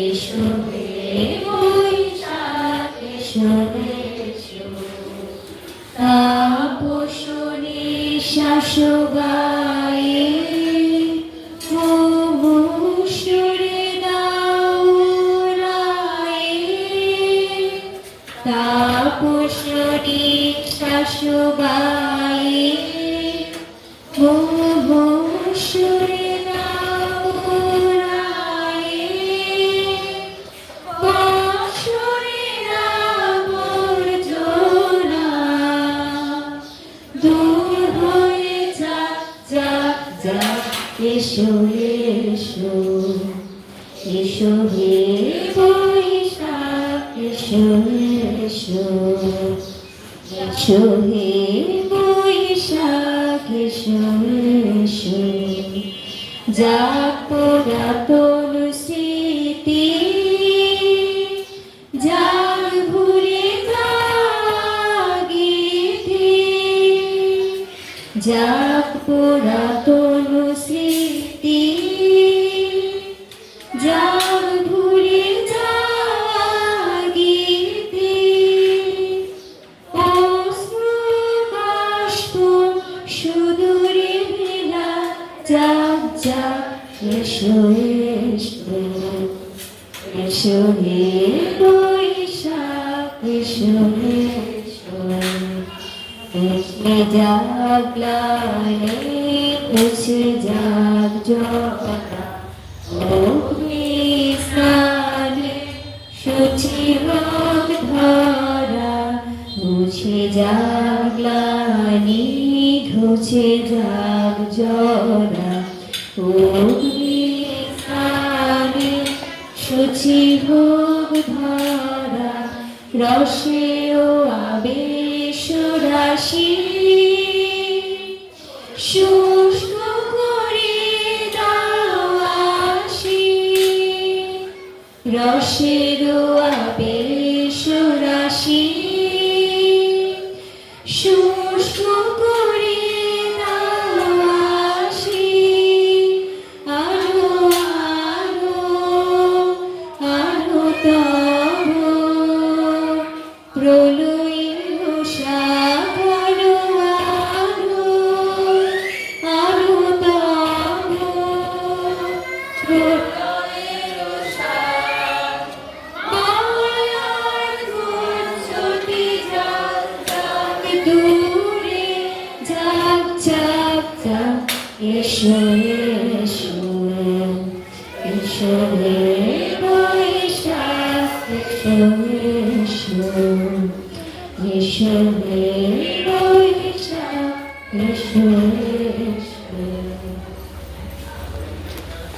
এসো হে বৈশাখ এসো এসো তাপসনে শ্বাস গায়ে সুরে দাও রায়ে তাপসনে শ্বাস গায়ে সুরে দাও রায়ে বাঁশরে আবর্জনা দূর হয়ে যাক যাক যাক এসো এসো এসো হে বৈশাখ এসো এসো এসো হে বৈশাখ এসো এসো যাক পুরাতন স্মৃতি যাক ভুলে গীতি যাক পুরাতন স্মৃতি যাক ভুলে গীতি অশ্রুবাষ্প সুদূরে ভেলা যাক যাক এসো এসো এসো হে বৈশাখ এসো এসো এসে যাক গ্লানি মুছে যাক জরা অগ্নি স্নানে শুচি হোক ধরা মুছে যাক গ্লানি ঘুছে যাক জরা অগ্নি স্নানে শুচি হোক ধরা রসে ও আবেশ রাশি শুষ্ক করে দাও আশি রসের আবেশ রাশি শুষ্ক করে দাও আশি আরো আরো আরো তব প্রলয়ের সাগর আরো আরো তব প্রলয়ের সাগর মায়ার গুঞ্জতি যাক যাক দূরে যাক যাক যাক এসো এসো এসো হে বৈশাখ এসো এসো এসো হে বৈশাখ এসো এসো